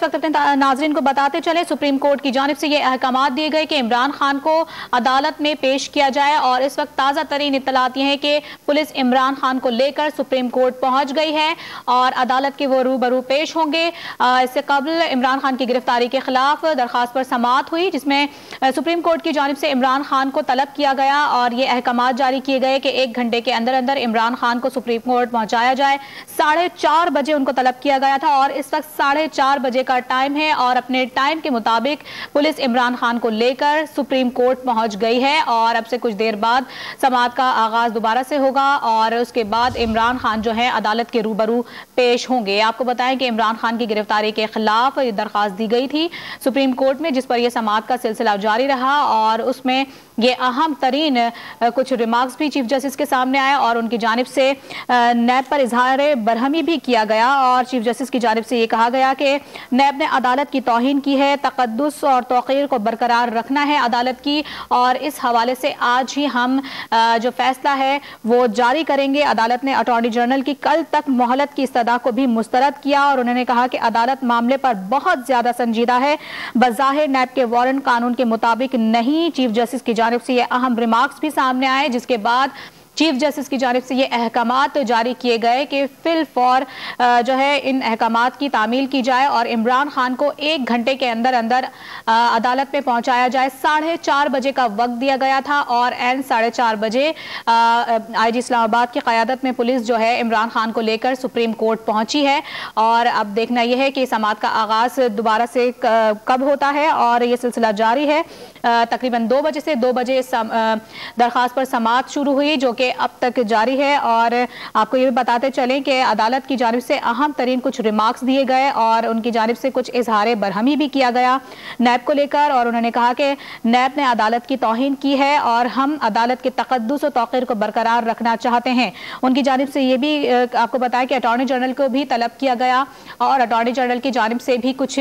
वक्त अपने नाजरीन को बताते चले, सुप्रीम कोर्ट की जानिब से ये अहकामात दिए गए कि इमरान खान को अदालत में पेश किया जाए। और इस वक्त ताज़ा तरीन इत्तलात ये हैं कि पुलिस इमरान खान को लेकर सुप्रीम कोर्ट पहुंच गई है और अदालत के वो रूबरू पेश होंगे। इससे कबल इमरान खान की गिरफ्तारी के खिलाफ दरखास्त पर समाअत हुई, जिसमें सुप्रीम कोर्ट की जानिब से इमरान खान को तलब किया गया और ये अहकामात जारी किए गए कि 1 घंटे के अंदर अंदर इमरान खान को सुप्रीम कोर्ट पहुंचाया जाए। 4:30 बजे उनको तलब किया गया था और इस वक्त 4:30 बजे का टाइम है और अपने टाइम के मुताबिक पुलिस इमरान खान को लेकर सुप्रीम कोर्ट पहुंच गई है। और अब से कुछ देर बाद समाअत का आगाज दोबारा से होगा और उसके बाद इमरान खान जो है अदालत के रूबरू पेश होंगे। आपको बताएं कि इमरान खान की गिरफ्तारी के खिलाफ दरखास्त दी गई थी सुप्रीम कोर्ट में, जिस पर यह समाअत का सिलसिला जारी रहा और उसमें ये अहम तरीन कुछ रिमार्क्स भी चीफ जस्टिस के सामने आए और उनकी जानिब से नैब पर इजहार बरहमी भी किया गया। और चीफ जस्टिस की जानिब से ये कहा गया कि नैब ने अदालत की तौहीन की है, तकद्दुस और तौक़ीर को बरकरार रखना है अदालत की, और इस हवाले से आज ही हम जो फैसला है वो जारी करेंगे। अदालत ने अटॉर्नी जनरल की कल तक मोहलत की इस्तदा को भी मुस्तरद किया और उन्होंने कहा कि अदालत मामले पर बहुत ज्यादा संजीदा है, बज़ाहिर नैब के वारंट कानून के मुताबिक नहीं। चीफ जस्टिस की जानिब से ये अहम रिमार्क्स भी सामने आए, जिसके बाद चीफ जस्टिस की जानिब से ये अहकामात जारी किए गए कि फिल फॉर जो है इन अहकामात की तामील की जाए और इमरान खान को 1 घंटे के अंदर अंदर अदालत में पहुंचाया जाए। 4:30 बजे का वक्त दिया गया था और एन 4:30 बजे IG इस्लामाबाद की क़यादत में पुलिस जो है इमरान खान को लेकर सुप्रीम कोर्ट पहुंची है। और अब देखना यह है कि समाअत का आगाज दोबारा से कब होता है और ये सिलसिला जारी है। तकरीबन 2 बजे से 2 बजे दरखास्त पर समाअत शुरू हुई जो कि अब तक जारी है। और आपको ये भी बताते चलें कि अदालत की जानिब से अहम तरीन कुछ रिमार्क्स दिए गए और उनकी जानिब से कुछ इजहार बरहमी भी किया गया नैब को लेकर। और उन्होंने कहा कि नैब ने अदालत की तौहीन की है और हम अदालत के तकद्दुस और तौक़ीर को बरकरार रखना चाहते हैं। उनकी जानिब से ये भी आपको बताया कि अटॉर्नी जनरल को भी तलब किया गया और अटॉर्नी जनरल की जानिब से भी कुछ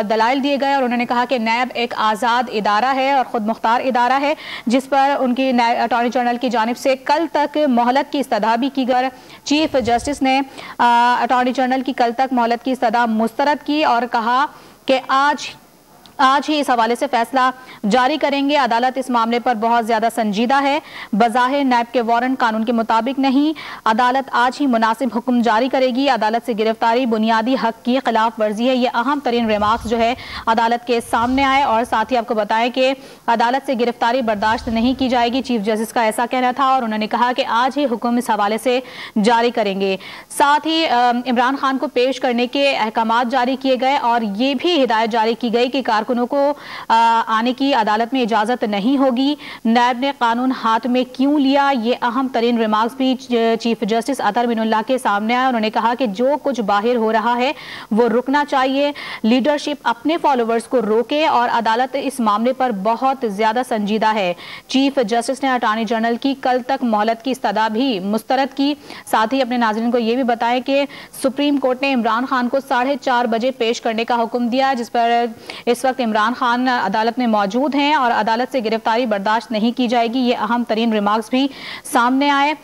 दलाइल दिए गए और उन्होंने कहा कि नैब एक आज़ाद इदारा है और खुद मुख्तार इदारा है, जिस पर उनकी अटॉर्नी जनरल की जानिब से कल तक मोहलत की इस्तदा भी की गई। चीफ जस्टिस ने अटॉर्नी जनरल की कल तक मोहलत की इस्तदा मुस्तरद की और कहा कि आज ही इस हवाले से फैसला जारी करेंगे। अदालत इस मामले पर बहुत ज्यादा संजीदा है, बज़ाहिर नैब के वारंट कानून के मुताबिक नहीं। अदालत आज ही मुनासिब हुक्म जारी करेगी। अदालत से गिरफ्तारी बुनियादी हक की खिलाफ वर्जी है। ये अहम तरीन रिमार्क्स जो है अदालत के सामने आए। और साथ ही आपको बताएं कि अदालत से गिरफ्तारी बर्दाश्त नहीं की जाएगी, चीफ जस्टिस का ऐसा कहना था और उन्होंने कहा कि आज ही हुक्म इस हवाले से जारी करेंगे। साथ ही इमरान खान को पेश करने के अहकामात जारी किए गए और ये भी हिदायत जारी की गई कि कारकुनों को आने की अदालत में इजाजत नहीं होगी। नैब ने कानून हाथ में क्यों लिया, ये अहम तरीन रिमार्क्स भी चीफ जस्टिस अतर बिनुल्लाह के सामने आए। उन्होंने कहा कि जो कुछ बाहर हो रहा है वो रुकना चाहिए, लीडरशिप अपने फॉलोवर्स को रोके और अदालत इस मामले पर बहुत ज्यादा संजीदा है। चीफ जस्टिस ने अटॉर्नी जनरल की कल तक मोहलत की इस्तदा भी मुस्तरद की। साथ ही अपने नाज़रीन को यह भी बताएं कि सुप्रीम कोर्ट ने इमरान खान को 4:30 बजे पेश करने का हुक्म दिया, जिस पर इस वक्त इमरान खान अदालत में मौजूद हैं और अदालत से गिरफ्तारी बर्दाश्त नहीं की जाएगी। ये अहम तरीन रिमार्क्स भी सामने आए।